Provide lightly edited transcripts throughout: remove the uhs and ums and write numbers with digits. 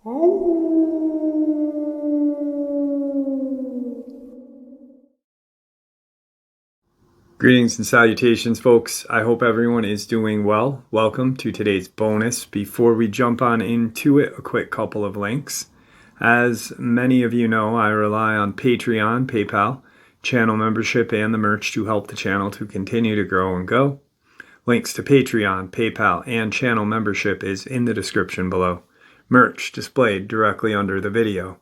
Greetings and salutations, folks. I hope everyone is doing well. Welcome to today's bonus. Before we jump on into it, a quick couple of links. As many of you know, I rely on Patreon, PayPal, channel membership, and the merch to help the channel to continue to grow and go. Links to Patreon, PayPal, and channel membership is in the description below. Merch displayed directly under the video.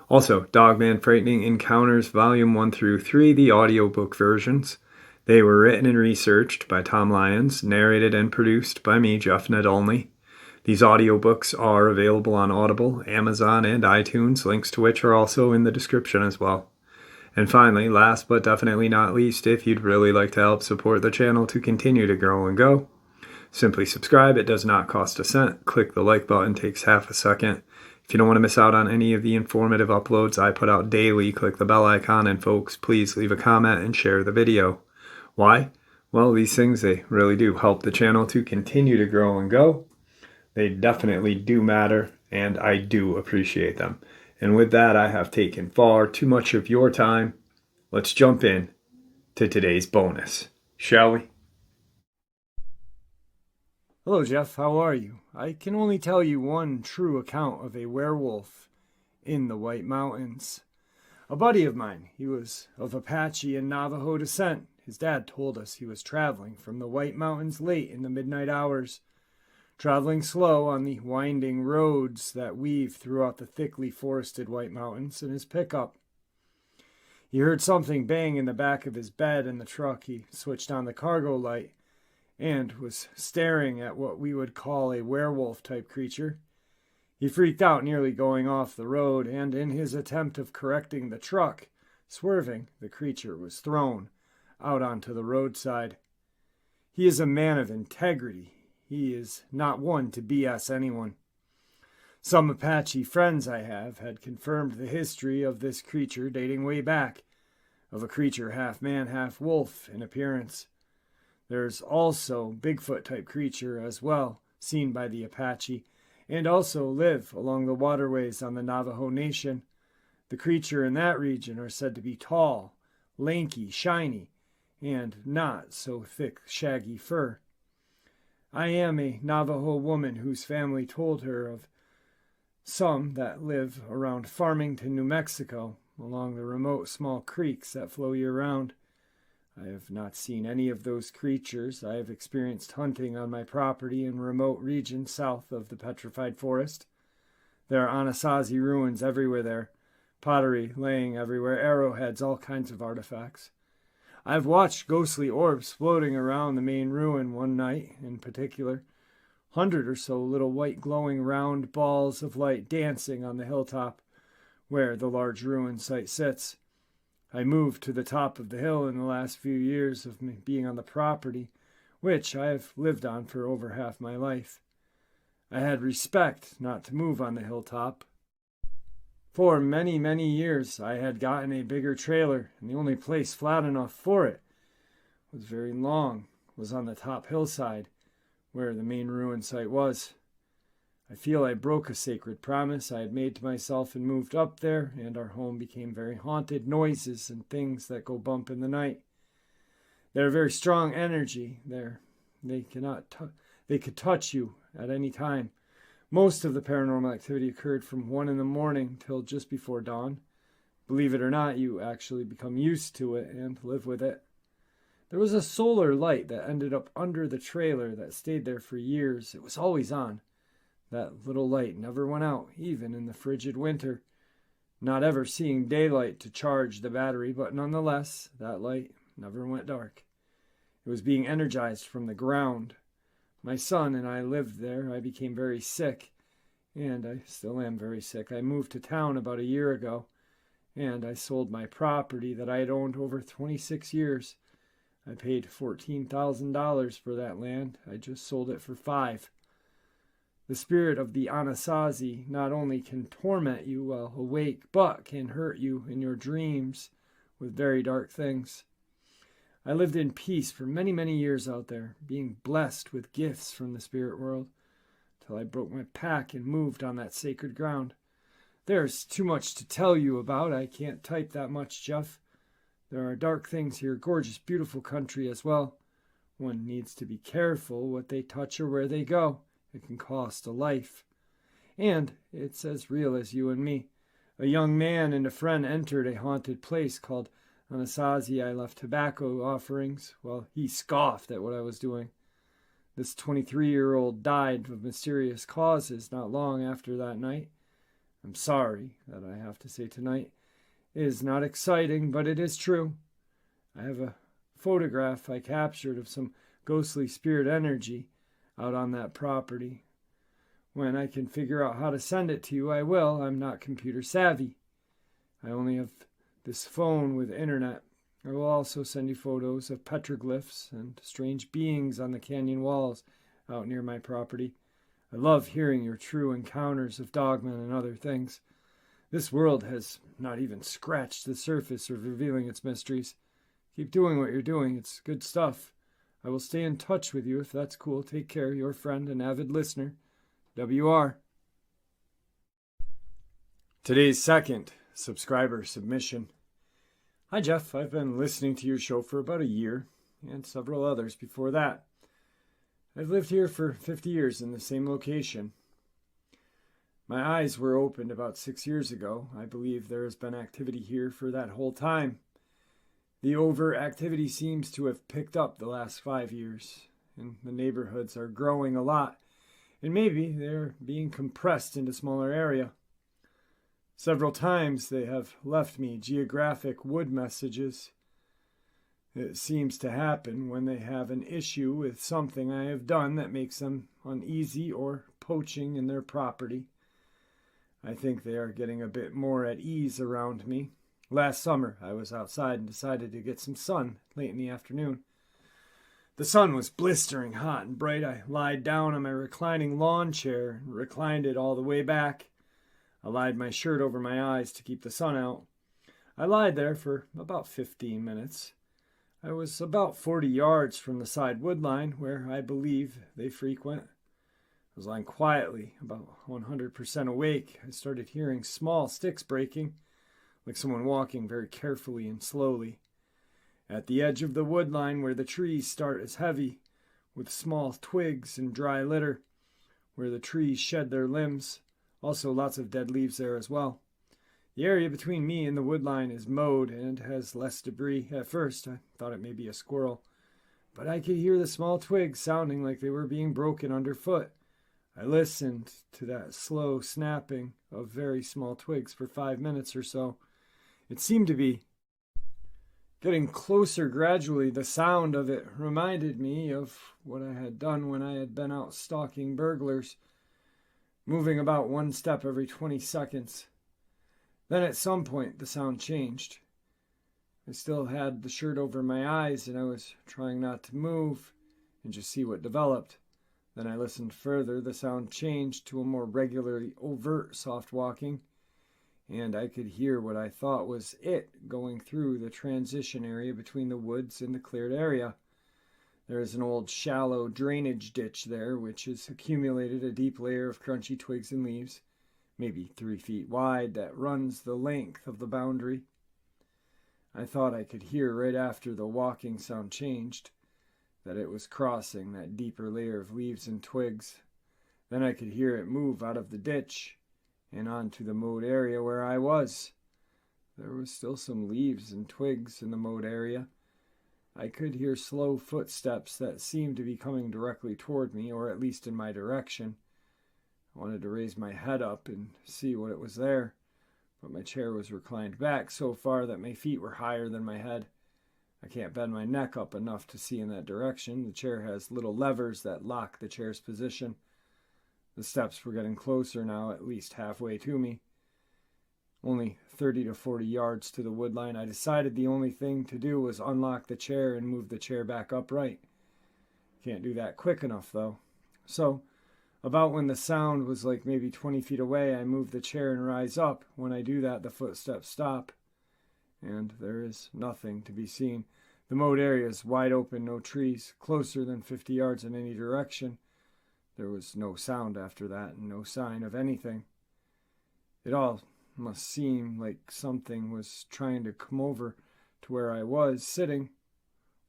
Also, Dogman Frightening Encounters Volume 1 through 3, the audiobook versions. They were written and researched by Tom Lyons, narrated and produced by me, Jeff Nadolny. These audiobooks are available on Audible, Amazon, and iTunes, links to which are also in the description as well. And finally, last but definitely not least, if you'd really like to help support the channel to continue to grow and go, simply subscribe. It does not cost a cent. Click the like button, takes half a second. If you don't want to miss out on any of the informative uploads I put out daily, click the bell icon, and folks, please leave a comment and share the video. Why? Well, these things, they really do help the channel to continue to grow and go. They definitely do matter, and I do appreciate them. And with that, I have taken far too much of your time. Let's jump in to today's bonus, shall we? Hello, Jeff. How are you? I can only tell you one true account of a werewolf in the White Mountains. A buddy of mine, he was of Apache and Navajo descent. His dad told us he was traveling from the White Mountains late in the midnight hours, traveling slow on the winding roads that weave throughout the thickly forested White Mountains in his pickup. He heard something bang in the back of his bed in the truck. He switched on the cargo light and was staring at what we would call a werewolf-type creature. He freaked out, nearly going off the road, and in his attempt of correcting the truck, swerving, the creature was thrown out onto the roadside. He is a man of integrity. He is not one to BS anyone. Some Apache friends I have had confirmed the history of this creature dating way back, of a creature half man, half wolf in appearance. There's also Bigfoot-type creature as well, seen by the Apache, and also live along the waterways on the Navajo Nation. The creature in that region are said to be tall, lanky, shiny, and not so thick, shaggy fur. I am a Navajo woman whose family told her of some that live around Farmington, New Mexico, along the remote small creeks that flow year-round. I have not seen any of those creatures. I have experienced hunting on my property in remote regions south of the Petrified Forest. There are Anasazi ruins everywhere there, pottery laying everywhere, arrowheads, all kinds of artifacts. I've watched ghostly orbs floating around the main ruin one night in particular, 100 or so little white glowing round balls of light dancing on the hilltop where the large ruin site sits. I moved to the top of the hill in the last few years of me being on the property, which I have lived on for over half my life. I had respect not to move on the hilltop. For many, many years I had gotten a bigger trailer, and the only place flat enough for it was very long, was on the top hillside, where the main ruin site was. I feel I broke a sacred promise I had made to myself and moved up there, and our home became very haunted. Noises and things that go bump in the night. They're very strong energy there. They could touch you at any time. Most of the paranormal activity occurred from 1 in the morning till just before dawn. Believe it or not, you actually become used to it and live with it. There was a solar light that ended up under the trailer that stayed there for years. It was always on. That little light never went out, even in the frigid winter. Not ever seeing daylight to charge the battery, but nonetheless, that light never went dark. It was being energized from the ground. My son and I lived there. I became very sick, and I still am very sick. I moved to town about a year ago, and I sold my property that I had owned over 26 years. I paid $14,000 for that land. I just sold it for $5,000. The spirit of the Anasazi not only can torment you while awake, but can hurt you in your dreams with very dark things. I lived in peace for many, many years out there, being blessed with gifts from the spirit world. till I broke my pack and moved on that sacred ground. There's too much to tell you about. I can't type that much, Jeff. There are dark things here, gorgeous, beautiful country as well. One needs to be careful what they touch or where they go. It can cost a life. And it's as real as you and me. A young man and a friend entered a haunted place called Anasazi. I left tobacco offerings while he scoffed at what I was doing. This 23-year-old died of mysterious causes not long after that night. I'm sorry that I have to say tonight. It is not exciting, but it is true. I have a photograph I captured of some ghostly spirit energy out on that property. When I can figure out how to send it to you, I will. I'm not computer savvy. I only have this phone with internet. I will also send you photos of petroglyphs and strange beings on the canyon walls out near my property. I love hearing your true encounters of Dogman and other things. This world has not even scratched the surface of revealing its mysteries. Keep doing what you're doing. It's good stuff. I will stay in touch with you if that's cool. Take care. Your friend and avid listener, WR. Today's second subscriber submission. Hi, Jeff. I've been listening to your show for about a year, and several others before that. I've lived here for 50 years in the same location. My eyes were opened about 6 years ago. I believe there has been activity here for that whole time. The overactivity seems to have picked up the last 5 years, and the neighborhoods are growing a lot, and maybe they're being compressed into a smaller area. Several times they have left me geographic wood messages. It seems to happen when they have an issue with something I have done that makes them uneasy or poaching in their property. I think they are getting a bit more at ease around me. Last summer, I was outside and decided to get some sun late in the afternoon. The sun was blistering hot and bright. I lied down on my reclining lawn chair and reclined it all the way back. I lied my shirt over my eyes to keep the sun out. I lied there for about 15 minutes. I was about 40 yards from the side wood line where I believe they frequent. I was lying quietly, about 100% awake. I started hearing small sticks breaking, like someone walking very carefully and slowly. At the edge of the wood line where the trees start is heavy, with small twigs and dry litter, where the trees shed their limbs. Also lots of dead leaves there as well. The area between me and the wood line is mowed and has less debris. At first, I thought it may be a squirrel, but I could hear the small twigs sounding like they were being broken underfoot. I listened to that slow snapping of very small twigs for 5 minutes or so. It seemed to be getting closer gradually. The sound of it reminded me of what I had done when I had been out stalking burglars, moving about one step every 20 seconds. Then at some point the sound changed. I still had the shirt over my eyes and I was trying not to move and just see what developed. Then I listened further. The sound changed to a more regularly overt soft walking, and I could hear what I thought was it going through the transition area between the woods and the cleared area. There is an old shallow drainage ditch there which has accumulated a deep layer of crunchy twigs and leaves, maybe 3 feet wide, that runs the length of the boundary. I thought I could hear right after the walking sound changed that it was crossing that deeper layer of leaves and twigs. Then I could hear it move out of the ditch and onto the mowed area where I was. There was still some leaves and twigs in the mowed area. I could hear slow footsteps that seemed to be coming directly toward me, or at least in my direction. I wanted to raise my head up and see what it was there, but my chair was reclined back so far that my feet were higher than my head. I can't bend my neck up enough to see in that direction. The chair has little levers that lock the chair's position. The steps were getting closer now, at least halfway to me. Only 30 to 40 yards to the wood line. I decided the only thing to do was unlock the chair and move the chair back upright. Can't do that quick enough, though. So, about when the sound was like maybe 20 feet away, I move the chair and rise up. When I do that, the footsteps stop, and there is nothing to be seen. The mowed area is wide open, no trees, closer than 50 yards in any direction. There was no sound after that and no sign of anything. It all must seem like something was trying to come over to where I was sitting,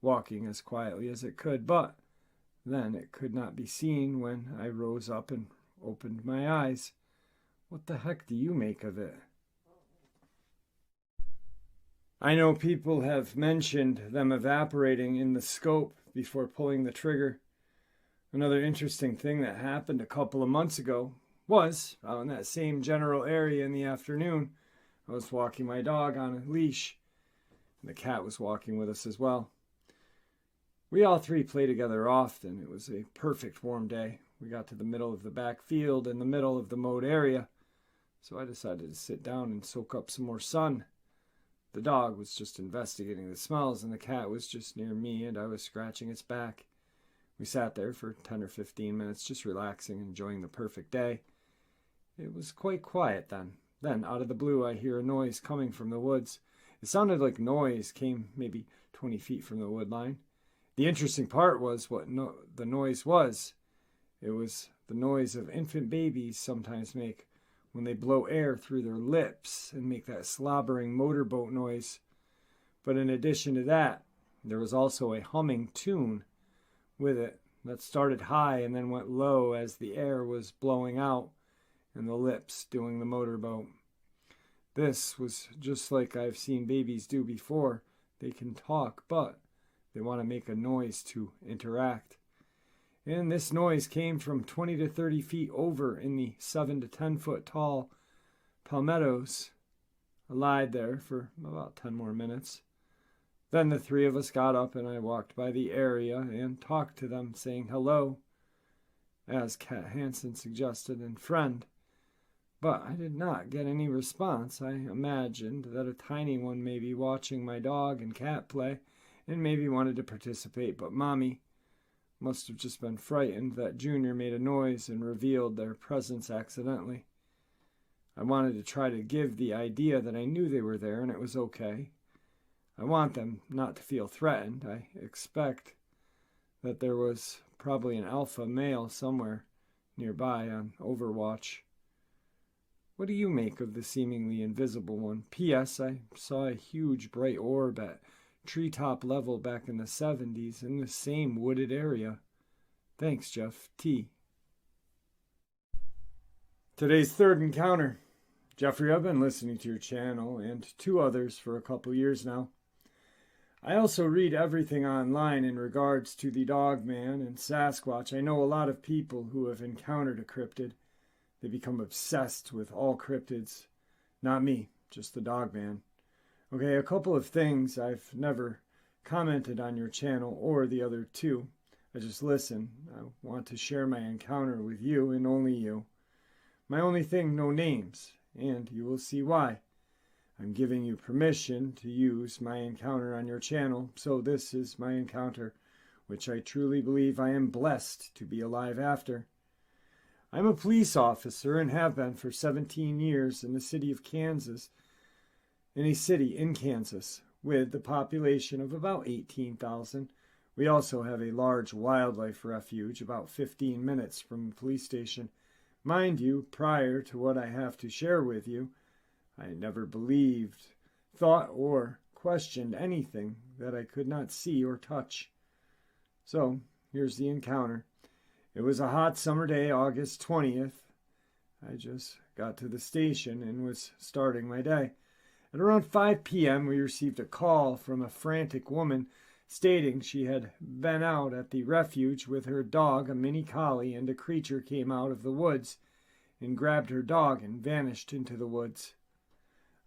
walking as quietly as it could, but then it could not be seen when I rose up and opened my eyes. What the heck do you make of it? I know people have mentioned them evaporating in the scope before pulling the trigger. Another interesting thing that happened a couple of months ago was, out in that same general area in the afternoon, I was walking my dog on a leash. The cat was walking with us as well. We all three play together often. It was a perfect warm day. We got to the middle of the back field in the middle of the mowed area, so I decided to sit down and soak up some more sun. The dog was just investigating the smells, and the cat was just near me, and I was scratching its back. We sat there for 10 or 15 minutes, just relaxing, enjoying the perfect day. It was quite quiet then. Then, out of the blue, I hear a noise coming from the woods. It sounded like noise came maybe 20 feet from the wood line. The interesting part was what the noise was. It was the noise of infant babies sometimes make when they blow air through their lips and make that slobbering motorboat noise. But in addition to that, there was also a humming tune with it that started high and then went low as the air was blowing out and the lips doing the motorboat. This was just like I've seen babies do before. They can talk, but they want to make a noise to interact. And this noise came from 20 to 30 feet over in the 7 to 10 foot tall palmettos. I lied there for about 10 more minutes. Then the three of us got up and I walked by the area and talked to them, saying hello, as Cat Hansen suggested, and friend. But I did not get any response. I imagined that a tiny one may be watching my dog and cat play and maybe wanted to participate, but Mommy must have just been frightened that Junior made a noise and revealed their presence accidentally. I wanted to try to give the idea that I knew they were there and it was okay. I want them not to feel threatened. I expect that there was probably an alpha male somewhere nearby on overwatch. What do you make of the seemingly invisible one? P.S. I saw a huge bright orb at treetop level back in the 70s in the same wooded area. Thanks, Jeff T. Today's third encounter. Jeffrey, I've been listening to your channel and two others for a couple years now. I also read everything online in regards to the Dogman and Sasquatch. I know a lot of people who have encountered a cryptid. They become obsessed with all cryptids. Not me, just the Dogman. Okay, a couple of things. I've never commented on your channel or the other two. I just listen. I want to share my encounter with you and only you. My only thing, no names, and you will see why. I'm giving you permission to use my encounter on your channel, so this is my encounter, which I truly believe I am blessed to be alive after. I'm a police officer and have been for 17 years in the city of Kansas, in a city in Kansas with the population of about 18,000. We also have a large wildlife refuge about 15 minutes from the police station. Mind you, prior to what I have to share with you, I never believed, thought, or questioned anything that I could not see or touch. So, here's the encounter. It was a hot summer day, August 20th. I just got to the station and was starting my day. At around 5 p.m., we received a call from a frantic woman stating she had been out at the refuge with her dog, a mini collie, and a creature came out of the woods and grabbed her dog and vanished into the woods.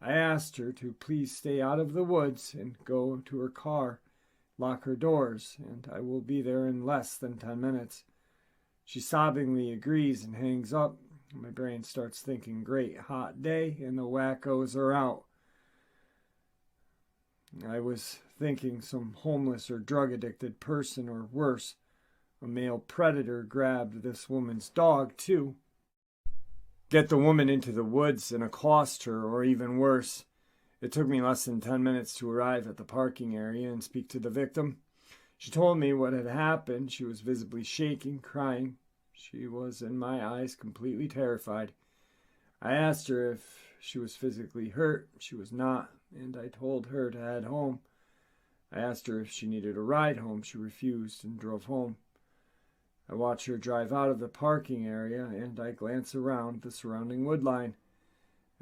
I asked her to please stay out of the woods and go to her car, lock her doors, and I will be there in less than 10 minutes. She sobbingly agrees and hangs up. My brain starts thinking, great hot day, and the wackos are out. I was thinking some homeless or drug-addicted person, or worse, a male predator grabbed this woman's dog, too. Get the woman into the woods and accost her, or even worse. It took me less than 10 minutes to arrive at the parking area and speak to the victim. She told me what had happened. She was visibly shaking, crying. She was, in my eyes, completely terrified. I asked her if she was physically hurt. She was not, and I told her to head home. I asked her if she needed a ride home. She refused and drove home. I watched her drive out of the parking area, and I glanced around the surrounding woodline.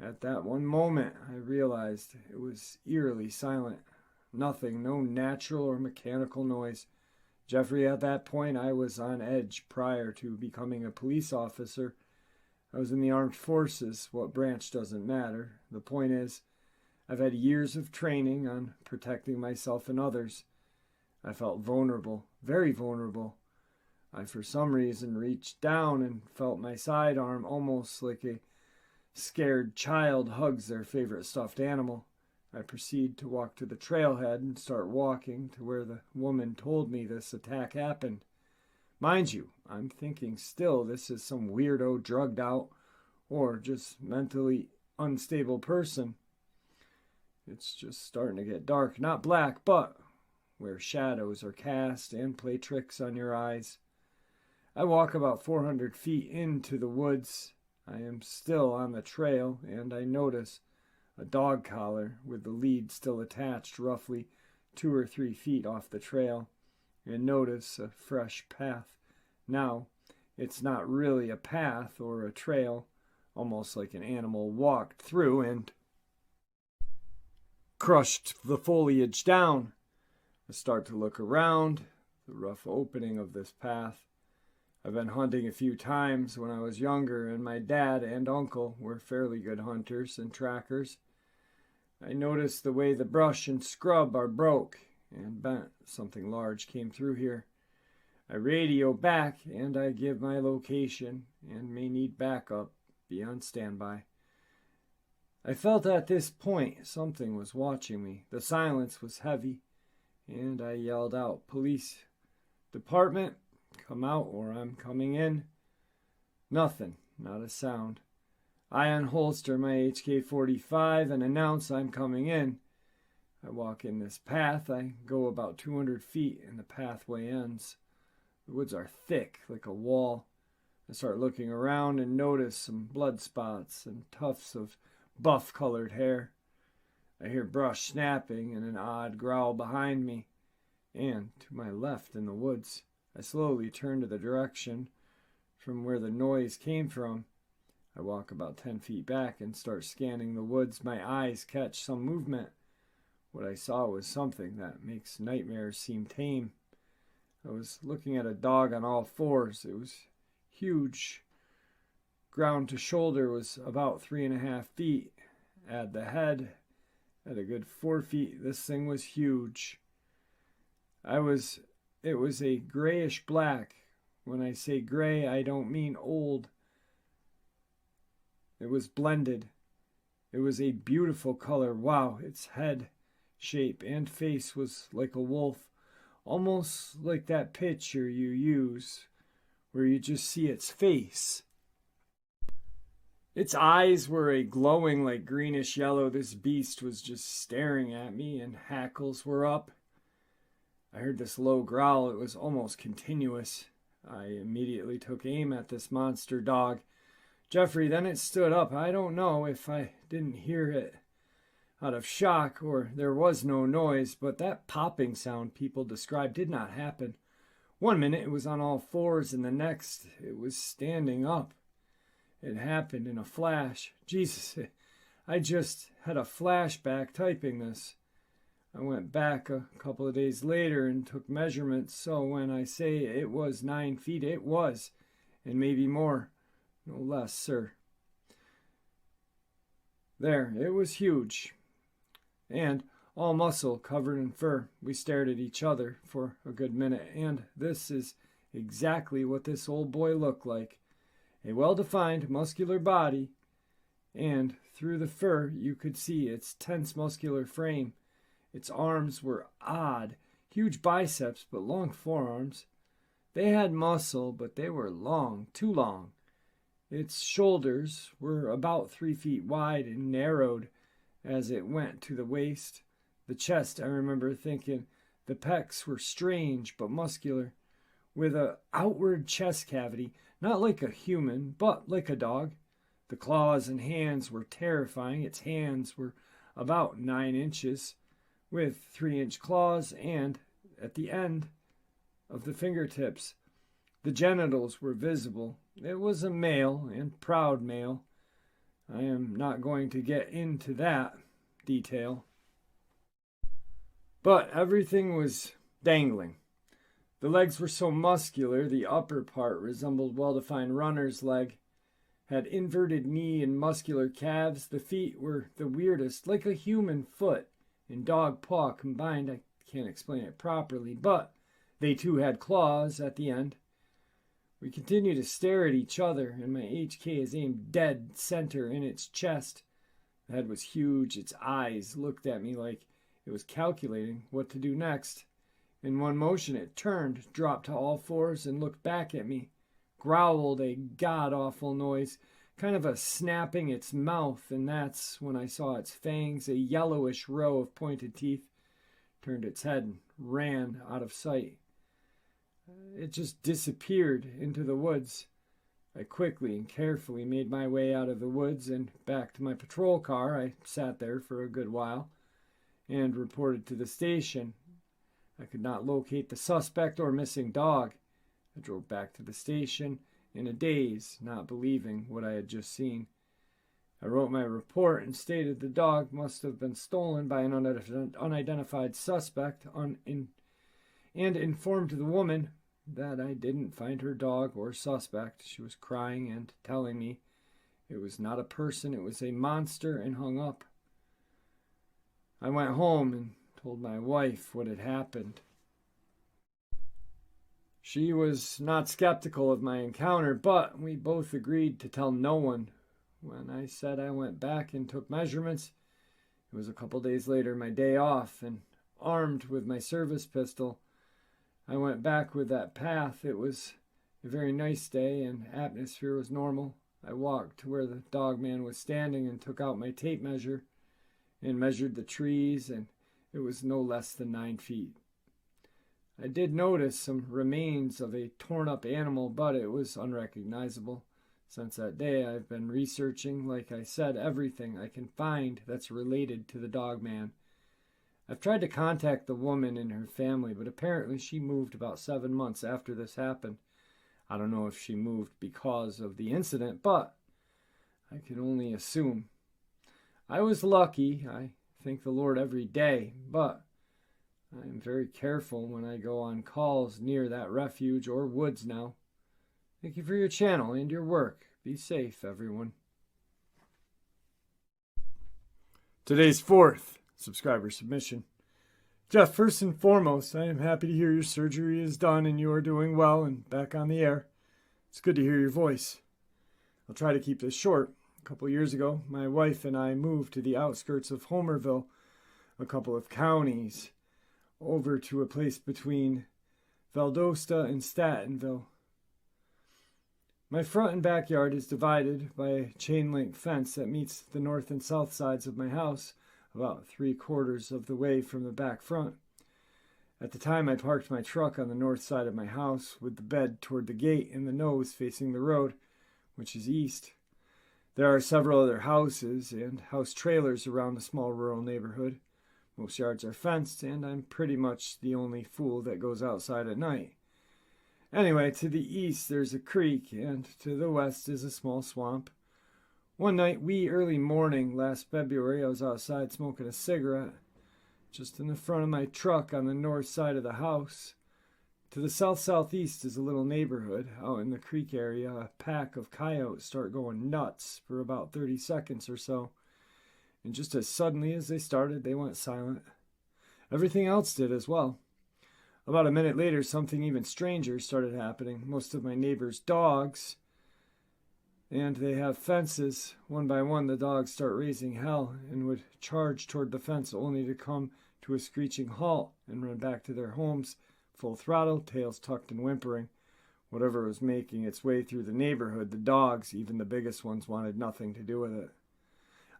At that one moment, I realized it was eerily silent. Nothing, no natural or mechanical noise. Jeffrey, at that point, I was on edge prior to becoming a police officer. I was in the armed forces. What branch doesn't matter. The point is, I've had years of training on protecting myself and others. I felt vulnerable, very vulnerable. I, for some reason, reached down and felt my sidearm almost like a scared child hugs their favorite stuffed animal. I proceed to walk to the trailhead and start walking to where the woman told me this attack happened. Mind you, I'm thinking still this is some weirdo drugged out or just mentally unstable person. It's just starting to get dark. Not black, but where shadows are cast and play tricks on your eyes. I walk about 400 feet into the woods. I am still on the trail, and I notice a dog collar with the lead still attached roughly 2 or 3 feet off the trail, and notice a fresh path. Now, it's not really a path or a trail, almost like an animal walked through and crushed the foliage down. I start to look around the rough opening of this path. I've been hunting a few times when I was younger, and my dad and uncle were fairly good hunters and trackers. I noticed the way the brush and scrub are broke and bent. Something large came through here. I radio back, and I give my location and may need backup. Be on standby. I felt at this point something was watching me. The silence was heavy, and I yelled out, "Police department, come out or I'm coming in." Nothing, not a sound. I unholster my HK-45 and announce I'm coming in. I walk in this path. I go about 200 feet and the pathway ends. The woods are thick, like a wall. I start looking around and notice some blood spots and tufts of buff-colored hair. I hear brush snapping and an odd growl behind me and to my left in the woods. I slowly turn to the direction from where the noise came from. I walk about 10 feet back and start scanning the woods. My eyes catch some movement. What I saw was something that makes nightmares seem tame. I was looking at a dog on all fours. It was huge. Ground to shoulder was about 3.5 feet. Add the head at a good 4 feet. This thing was huge. It was a grayish black. When I say gray, I don't mean old. It was blended. It was a beautiful color. Wow, its head shape and face was like a wolf. Almost like that picture you use where you just see its face. Its eyes were a glowing like greenish yellow. This beast was just staring at me and hackles were up. I heard this low growl. It was almost continuous. I immediately took aim at this monster dog. Jeffrey, then it stood up. I don't know if I didn't hear it out of shock or there was no noise, but that popping sound people described did not happen. 1 minute it was on all fours and the next it was standing up. It happened in a flash. Jesus, I just had a flashback typing this. I went back a couple of days later and took measurements, so when I say it was 9 feet, it was, and maybe more. No less, sir. There, it was huge. And all muscle, covered in fur. We stared at each other for a good minute, and this is exactly what this old boy looked like. A well-defined, muscular body, and through the fur you could see its tense muscular frame. Its arms were odd, huge biceps but long forearms. They had muscle, but they were long, too long. Its shoulders were about 3 feet wide and narrowed as it went to the waist. The chest, I remember thinking, the pecs were strange but muscular, with an outward chest cavity, Not like a human, but like a dog. The claws and hands were terrifying. Its hands were about 9 inches, with 3-inch claws, and at the end of the fingertips, the genitals were visible. It was a male, and proud male. I am not going to get into that detail. But everything was dangling. The legs were so muscular, the upper part resembled well-defined runner's leg, had inverted knee and muscular calves. The feet were the weirdest, like a human foot and dog paw combined. I can't explain it properly, but they too had claws at the end. We continued to stare at each other, and my HK is aimed dead center in its chest. The head was huge. Its eyes looked at me like it was calculating what to do next. In one motion it turned, dropped to all fours, and looked back at me, growled a god-awful noise, kind of a snapping its mouth, and that's when I saw its fangs, a yellowish row of pointed teeth, turned its head and ran out of sight. It just disappeared into the woods. I quickly and carefully made my way out of the woods and back to my patrol car. I sat there for a good while and reported to the station. I could not locate the suspect or missing dog. I drove back to the station in a daze, not believing what I had just seen. I wrote my report and stated the dog must have been stolen by an unidentified suspect and informed the woman that I didn't find her dog or suspect. She was crying and telling me it was not a person, it was a monster, and hung up. I went home and told my wife what had happened. She was not skeptical of my encounter, but we both agreed to tell no one. When I said I went back and took measurements, it was a couple days later, my day off, and armed with my service pistol, I went back with that path. It was a very nice day, and atmosphere was normal. I walked to where the Dogman was standing and took out my tape measure and measured the trees, and it was no less than 9 feet. I did notice some remains of a torn-up animal, but it was unrecognizable. Since that day, I've been researching, like I said, everything I can find that's related to the Dogman. I've tried to contact the woman and her family, but apparently she moved about 7 months after this happened. I don't know if she moved because of the incident, but I can only assume. I was lucky. I thank the Lord every day, but I am very careful when I go on calls near that refuge or woods now. Thank you for your channel and your work. Be safe, everyone. Today's fourth subscriber submission. Jeff, first and foremost, I am happy to hear your surgery is done and you are doing well and back on the air. It's good to hear your voice. I'll try to keep this short. A couple years ago, my wife and I moved to the outskirts of Homerville, a couple of counties, over to a place between Valdosta and Statenville. My front and backyard is divided by a chain-link fence that meets the north and south sides of my house, about 3/4 of the way from the back front. At the time, I parked my truck on the north side of my house with the bed toward the gate and the nose facing the road, which is east. There are several other houses and house trailers around the small rural neighborhood. Most yards are fenced, and I'm pretty much the only fool that goes outside at night. Anyway, to the east there's a creek, and to the west is a small swamp. One night, early morning last February, I was outside smoking a cigarette, just in the front of my truck on the north side of the house. To the south-southeast is a little neighborhood. Out in the creek area, a pack of coyotes start going nuts for about 30 seconds or so. And just as suddenly as they started, they went silent. Everything else did as well. About a minute later, something even stranger started happening. Most of my neighbors' dogs, and they have fences. One by one, the dogs start raising hell and would charge toward the fence only to come to a screeching halt and run back to their homes, full throttle, tails tucked and whimpering. Whatever was making its way through the neighborhood, the dogs, even the biggest ones, wanted nothing to do with it.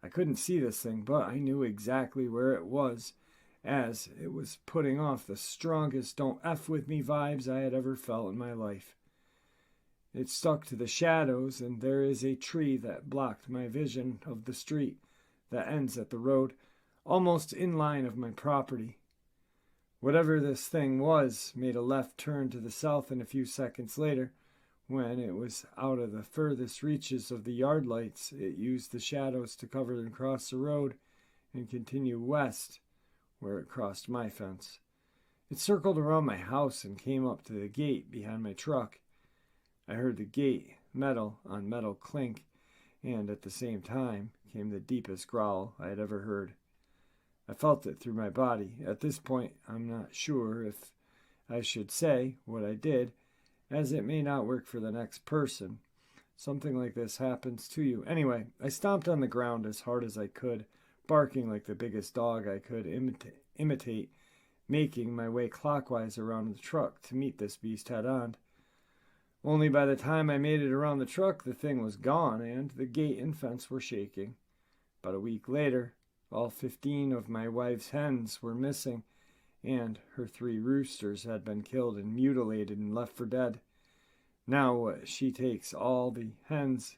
I couldn't see this thing, but I knew exactly where it was, as it was putting off the strongest don't F with me vibes I had ever felt in my life. It stuck to the shadows, and there is a tree that blocked my vision of the street that ends at the road, almost in line of my property. Whatever this thing was made a left turn to the south, and a few seconds later, when it was out of the furthest reaches of the yard lights, it used the shadows to cover and cross the road and continue west, where it crossed my fence. It circled around my house and came up to the gate behind my truck. I heard the gate, metal on metal, clink, and at the same time came the deepest growl I had ever heard. I felt it through my body. At this point, I'm not sure if I should say what I did, as it may not work for the next person. Something like this happens to you. Anyway, I stomped on the ground as hard as I could, barking like the biggest dog I could imitate, making my way clockwise around the truck to meet this beast head on. Only by the time I made it around the truck, the thing was gone, and the gate and fence were shaking. About a week later, all 15 of my wife's hens were missing, and her 3 roosters had been killed and mutilated and left for dead. Now she takes all the hens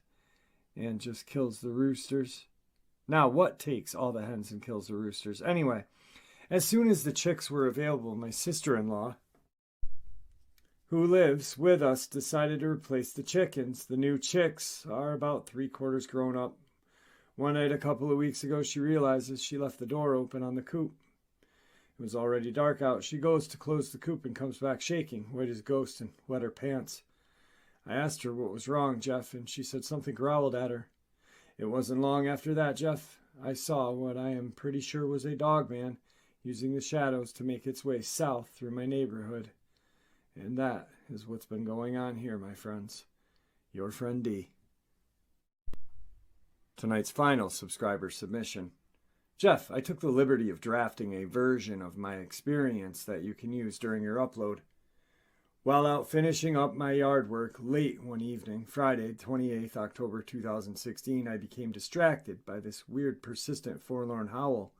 and just kills the roosters. Now what takes all the hens and kills the roosters? Anyway, as soon as the chicks were available, my sister-in-law, who lives with us, decided to replace the chickens. The new chicks are about 3/4 grown up. One night a couple of weeks ago, she realizes she left the door open on the coop. It was already dark out. She goes to close the coop and comes back shaking, white as a ghost, and wet her pants. I asked her what was wrong, Jeff, and she said something growled at her. It wasn't long after that, Jeff, I saw what I am pretty sure was a Dogman using the shadows to make its way south through my neighborhood. And that is what's been going on here, my friends. Your friend D. Tonight's final subscriber submission. Jeff, I took the liberty of drafting a version of my experience that you can use during your upload. While out finishing up my yard work late one evening, Friday, 28th October 2016, I became distracted by this weird, persistent, forlorn howl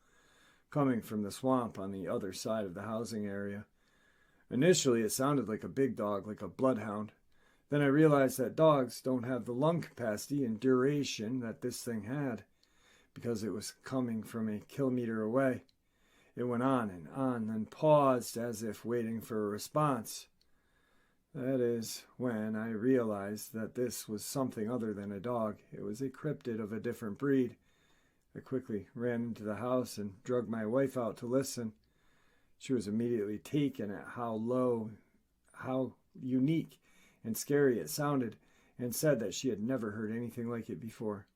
coming from the swamp on the other side of the housing area. Initially, it sounded like a big dog, like a bloodhound. Then I realized that dogs don't have the lung capacity and duration that this thing had, because it was coming from a kilometer away. It went on, then paused as if waiting for a response. That is when I realized that this was something other than a dog. It was a cryptid of a different breed. I quickly ran into the house and dragged my wife out to listen. She was immediately taken at how unique and scary it sounded, and said that she had never heard anything like it before.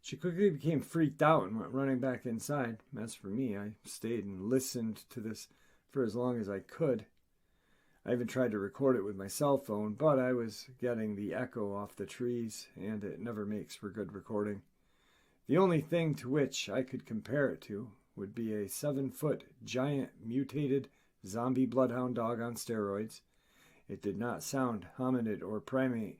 She quickly became freaked out and went running back inside. As for me, I stayed and listened to this for as long as I could. I even tried to record it with my cell phone, but I was getting the echo off the trees, and it never makes for good recording. The only thing to which I could compare it to would be a 7-foot, giant, mutated zombie bloodhound dog on steroids. It did not sound hominid or primate.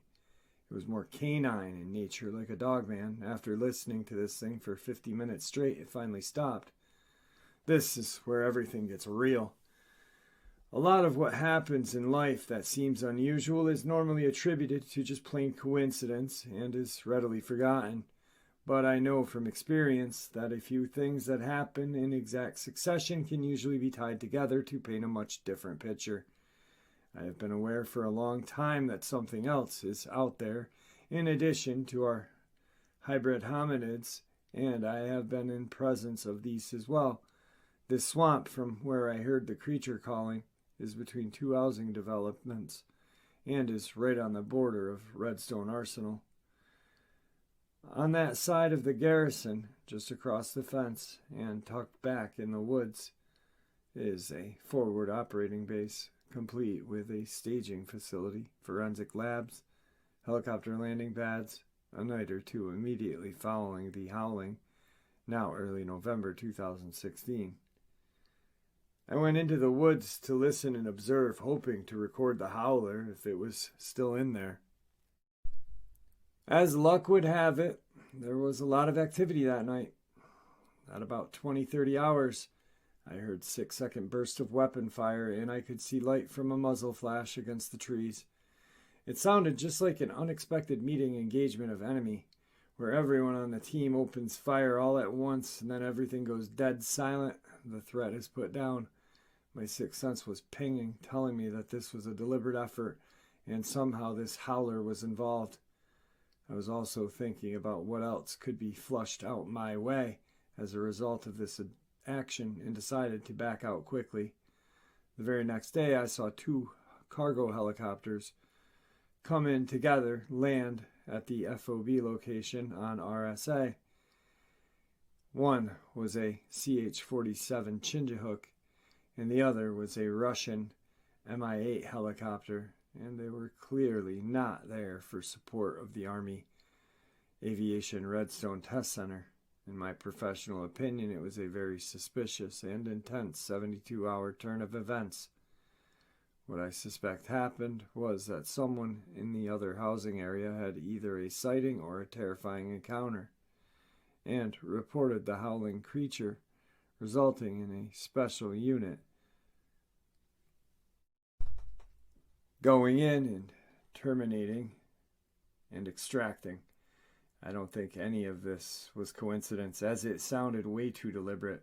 It was more canine in nature, like a Dogman. After listening to this thing for 50 minutes straight, it finally stopped. This is where everything gets real. A lot of what happens in life that seems unusual is normally attributed to just plain coincidence and is readily forgotten. But I know from experience that a few things that happen in exact succession can usually be tied together to paint a much different picture. I have been aware for a long time that something else is out there, in addition to our hybrid hominids, and I have been in presence of these as well. This swamp, from where I heard the creature calling, is between 2 housing developments and is right on the border of Redstone Arsenal. On that side of the garrison, just across the fence and tucked back in the woods, is a forward operating base, complete with a staging facility, forensic labs, helicopter landing pads, a night or two immediately following the howling, now early November 2016. I went into the woods to listen and observe, hoping to record the howler if it was still in there. As luck would have it, there was a lot of activity that night. At about 20-30 hours, I heard 6-second bursts of weapon fire, and I could see light from a muzzle flash against the trees. It sounded just like an unexpected meeting engagement of enemy, where everyone on the team opens fire all at once and then everything goes dead silent. The threat is put down. My sixth sense was pinging, telling me that this was a deliberate effort and somehow this howler was involved. I was also thinking about what else could be flushed out my way as a result of this action and decided to back out quickly. The very next day, I saw 2 cargo helicopters come in together, land at the FOB location on RSA. One was a CH-47 Chinjahook, and the other was a Russian Mi-8 helicopter, and they were clearly not there for support of the Army Aviation Redstone Test Center. In my professional opinion, it was a very suspicious and intense 72-hour turn of events. What I suspect happened was that someone in the other housing area had either a sighting or a terrifying encounter, and reported the howling creature, resulting in a special unit going in and terminating and extracting. I don't think any of this was coincidence, as it sounded way too deliberate.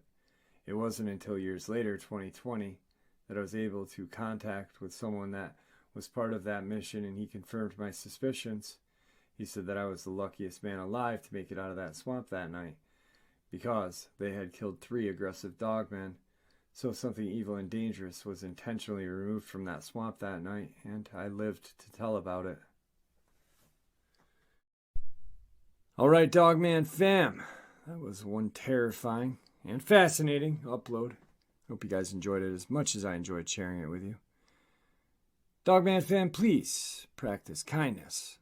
It wasn't until years later, 2020, that I was able to contact with someone that was part of that mission, and he confirmed my suspicions. He said that I was the luckiest man alive to make it out of that swamp that night, because they had killed 3 aggressive dogmen, so something evil and dangerous was intentionally removed from that swamp that night, and I lived to tell about it. Alright, Dogman fam, that was one terrifying and fascinating upload. Hope you guys enjoyed it as much as I enjoyed sharing it with you. Dogman fam, please practice kindness.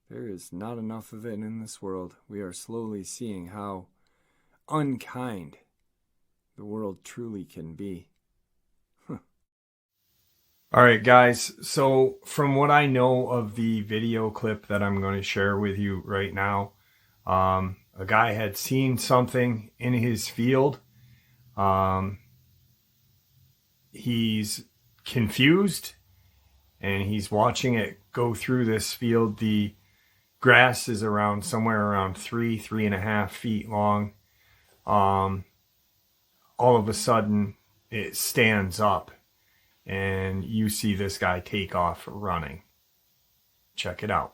There is not enough of it in this world. We are slowly seeing how unkind the world truly can be. Alright guys, so from what I know of the video clip that I'm going to share with you right now, a guy had seen something in his field. He's confused and he's watching it go through this field. The grass is somewhere around 3.5 feet long. All of a sudden it stands up and you see this guy take off running. Check it out.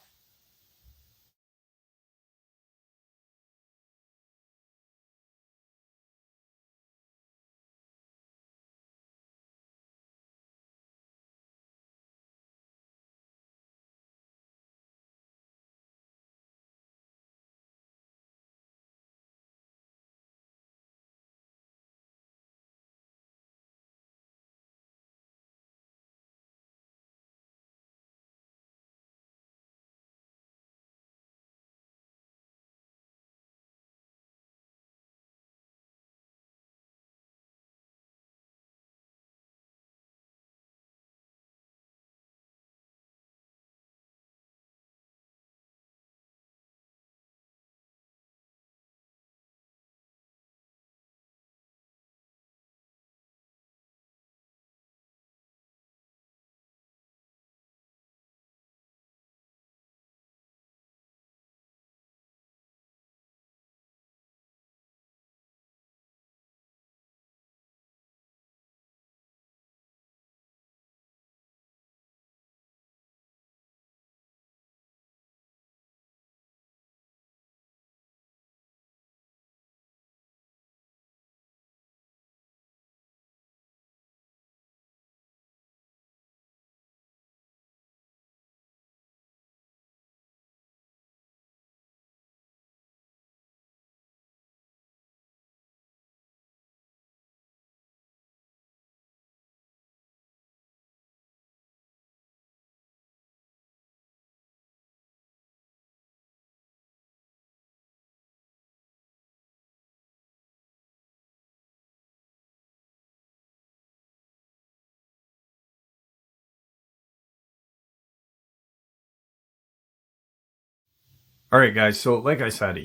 All right, guys. So like I said,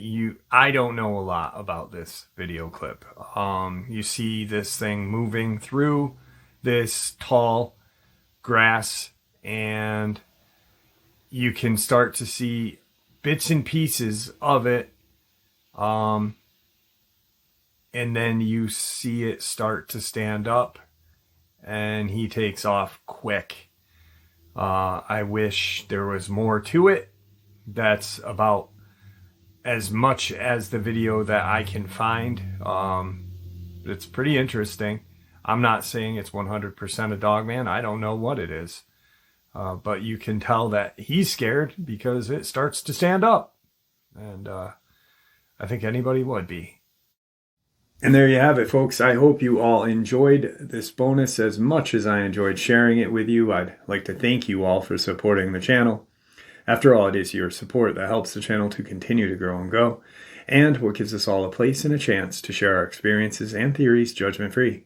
I don't know a lot about this video clip. You see this thing moving through this tall grass, and you can start to see bits and pieces of it. And then you see it start to stand up, and he takes off quick. I wish there was more to it. That's about as much as the video that I can find. It's pretty interesting. I'm not saying it's 100% a Dogman. I don't know what it is. But you can tell that he's scared because it starts to stand up. And I think anybody would be. And there you have it, folks. I hope you all enjoyed this bonus as much as I enjoyed sharing it with you. I'd like to thank you all for supporting the channel. After all, it is your support that helps the channel to continue to grow and go, and what gives us all a place and a chance to share our experiences and theories judgment-free.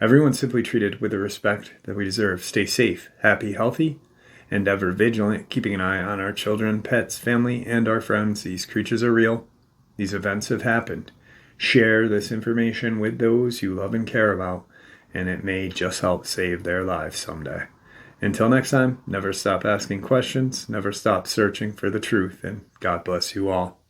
Everyone's simply treated with the respect that we deserve. Stay safe, happy, healthy, and ever vigilant, keeping an eye on our children, pets, family, and our friends. These creatures are real. These events have happened. Share this information with those you love and care about, and it may just help save their lives someday. Until next time, never stop asking questions, never stop searching for the truth, and God bless you all.